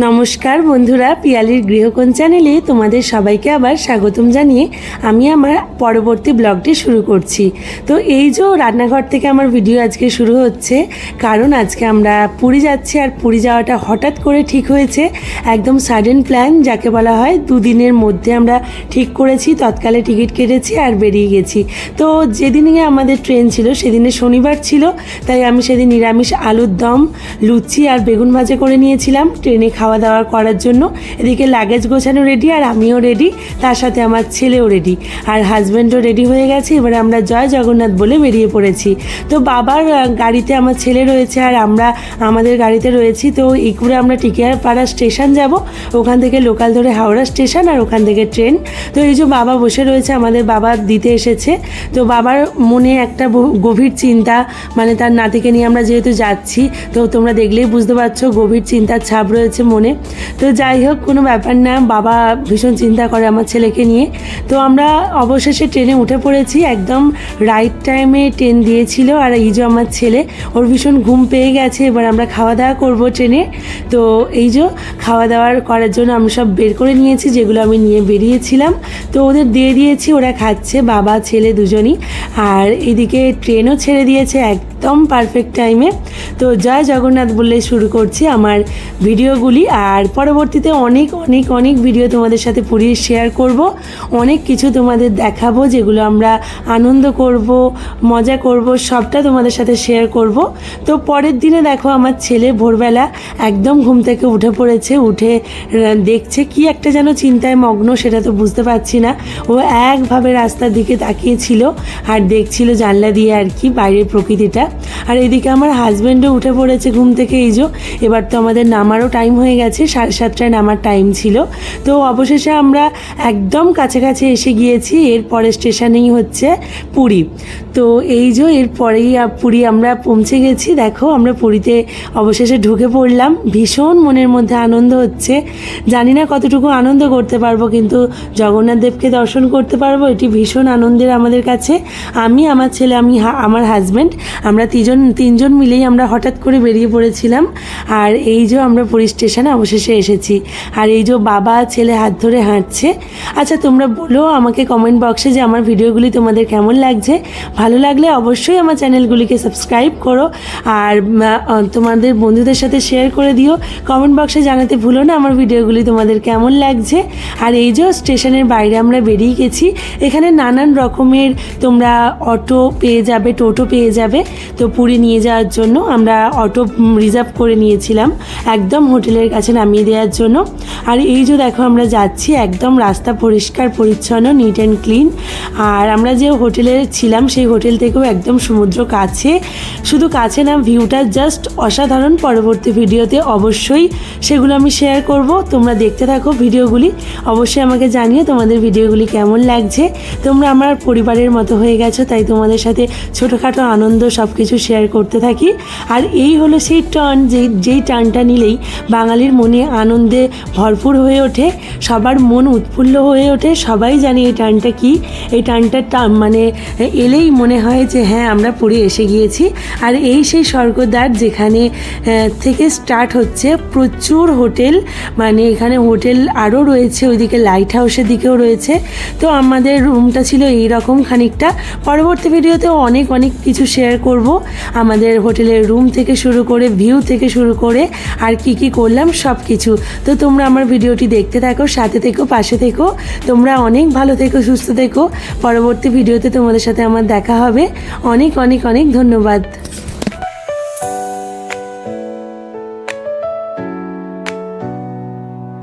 নমস্কার বন্ধুরা, পিয়ালির গৃহকোণ চ্যানেলে তোমাদের সবাইকে আবার স্বাগতম জানিয়ে আমি আমার পরবর্তী ব্লগটি শুরু করছি। তো এই যে রান্নাঘর থেকে আমার ভিডিও আজকে শুরু হচ্ছে, কারণ আজকে আমরা পুরী যাচ্ছি। আর পুরী যাওয়াটা হঠাৎ করে ঠিক হয়েছে, একদম সাডেন প্ল্যান যাকে বলা হয়। দুদিনের মধ্যে আমরা ঠিক করেছি, তৎকালে টিকিট কেটেছি আর বেরিয়ে গেছি। তো যেদিনে আমাদের ট্রেন ছিল সেদিনে শনিবার ছিল, তাই আমি সেদিন নিরামিষ আলুর দম, লুচি আর বেগুন ভাজা করে নিয়েছিলাম ট্রেনে খাওয়া দাওয়া করার জন্য। এদিকে লাগেজ গোছানো রেডি, আর আমিও রেডি, তার সাথে আমার ছেলেও রেডি, আর হাজব্যান্ডও রেডি হয়ে গেছে। এবারে আমরা জয় জগন্নাথ বলে বেরিয়ে পড়েছি। তো বাবার গাড়িতে আমার ছেলে রয়েছে আর আমরা আমাদের গাড়িতে রয়েছি। তো এই করে আমরা টিকিয়ারপাড়া স্টেশন যাব, ওখান থেকে লোকাল ধরে হাওড়া স্টেশন, আর ওখান থেকে ট্রেন। তো এই যে বাবা বসে রয়েছে, আমাদের বাবা দিতে এসেছে। তো বাবার মনে একটা গভীর চিন্তা, মানে তার নাতিকে নিয়ে আমরা যেহেতু যাচ্ছি, তো তোমরা দেখলেই বুঝতে পারছো গভীর চিন্তার ছাপ রয়েছে মনে। তো যাই হোক, কোনো ব্যাপার না, বাবা ভীষণ চিন্তা করে আমার ছেলেকে নিয়ে। তো আমরা অবশেষে ট্রেনে উঠে পড়েছি, একদম রাইট টাইমে ট্রেন দিয়েছিল। আর এই যে আমার ছেলে, ওর ভীষণ ঘুম পেয়ে গেছে। এবার আমরা খাওয়া দাওয়া করবো ট্রেনে। তো এই যে খাওয়া দাওয়ার করার জন্য আমি সব বের করে নিয়েছি, যেগুলো আমি নিয়ে বেরিয়েছিলাম। তো ওদের দিয়ে দিয়েছি, ওরা খাচ্ছে, বাবা ছেলে দুজনই। আর এদিকে ট্রেনও ছেড়ে দিয়েছে একদম পারফেক্ট টাইমে। তো জয় জগন্নাথ বলে শুরু করছি আমার ভিডিওগুলি। আর পরবর্তীতে অনেক অনেক অনেক ভিডিও তোমাদের সাথে পুরী শেয়ার করব, অনেক কিছু তোমাদের দেখাবো, যেগুলো আমরা আনন্দ করব, মজা করব, সবটা তোমাদের সাথে শেয়ার করব। তো পরের দিনে দেখো আমার ছেলে ভোরবেলা একদম ঘুম থেকে উঠে পড়েছে, উঠে দেখছে কি একটা যেন চিন্তায় মগ্ন, সেটা তো বুঝতে পারছি না। ও একভাবে রাস্তার দিকে তাকিয়েছিল আর দেখছিল জানলা দিয়ে আর কি বাইরের প্রকৃতিটা। আর এদিকে আমার হাজব্যান্ডও উঠে পড়েছে ঘুম থেকে। এই যে এবার তো আমাদের নামারও টাইম হয়ে গেছে, 7:30টায় নামার টাইম ছিল। তো অবশেষে আমরা একদম কাছাকাছি এসে গিয়েছি, এরপরে স্টেশনেই হচ্ছে পুরী। তো এই যে এরপরেই পুরী আমরা পৌঁছে গেছি। দেখো আমরা পুরীতে অবশেষে ঢুকে পড়লাম, ভীষণ মনের মধ্যে আনন্দ হচ্ছে। জানি না কতটুকু আনন্দ করতে পারবো, কিন্তু জগন্নাথ দেবকে দর্শন করতে পারবো, এটি ভীষণ আনন্দের আমাদের কাছে। আমি, আমার ছেলে, আমার হাজব্যান্ড, আমরা তিনজন মিলেই আমরা হঠাৎ করে বেরিয়ে পড়েছিলাম। আর এই যে আমরা পুরী স্টেশনে অবশেষে এসেছি। আর এই যে বাবা ছেলে হাত ধরে হাঁটছে। আচ্ছা, তোমরা বলো আমাকে কমেন্ট বক্সে যে আমার ভিডিওগুলি তোমাদের কেমন লাগছে। ভালো লাগলে অবশ্যই আমার চ্যানেলগুলিকে সাবস্ক্রাইব করো, আর তোমাদের বন্ধুদের সাথে শেয়ার করে দিও। কমেন্ট বক্সে জানাতে ভুলো না আমার ভিডিওগুলি তোমাদের কেমন লাগছে। আর এই যে স্টেশনের বাইরে আমরা বেরিয়ে গেছি, এখানে নানান রকমের তোমরা অটো পেয়ে যাবে, টোটো পেয়ে যাবে। তো পুরী নিয়ে যাওয়ার জন্য আমরা অটো রিজার্ভ করে নিয়েছিলাম একদম হোটেলের কাছে নামিয়ে দেওয়ার জন্য। আর এই যে দেখো আমরা যাচ্ছি, একদম রাস্তা পরিষ্কার পরিচ্ছন্ন, নিট অ্যান্ড ক্লিন। আর আমরা যে হোটেলে ছিলাম সেই হোটেল থেকেও একদম সমুদ্র কাছে, শুধু কাছে না, ভিউটা জাস্ট অসাধারণ। পরবর্তী ভিডিওতে অবশ্যই সেগুলো আমি শেয়ার করব, তোমরা দেখতে থাকো ভিডিওগুলি। অবশ্যই আমাকে জানিও তোমাদের ভিডিওগুলি কেমন লাগছে। তোমরা আমার পরিবারের মতো হয়ে গেছো, তাই তোমাদের সাথে ছোটোখাটো আনন্দ সব কিছু শেয়ার করতে থাকি। আর এই হলো সেই টার্ন, যেই টার্নটা নিলেই বাঙালির মনে আনন্দে ভরপুর হয়ে ওঠে, সবার মন উৎফুল্ল হয়ে ওঠে। সবাই জানে এই টার্নটা কি, এই টার্নটা মানে এলেই মনে হয় যে হ্যাঁ আমরা পুরী এসে গিয়েছি। আর এই সেই স্বর্গদ্বার, যেখানে থেকে স্টার্ট হচ্ছে প্রচুর হোটেল, মানে এখানে হোটেল আরও রয়েছে, ওইদিকে লাইট হাউসের দিকেও রয়েছে। তো আমাদের রুমটা ছিল এইরকম খানিকটা। পরবর্তী ভিডিওতেও অনেক অনেক কিছু শেয়ার করব, আমাদের হোটেলের রুম থেকে শুরু করে, ভিউ থেকে শুরু করে, আর কি করলাম সব কিছু। তো তোমরা আমার ভিডিওটি দেখতে থাকো, সাথে থেকো, পাশে থেকো। তোমরা অনেক ভালো থেকো, সুস্থ থেকো। পরবর্তী ভিডিওতে তোমাদের সাথে আমার দেখা হবে। অনেক অনেক অনেক ধন্যবাদ।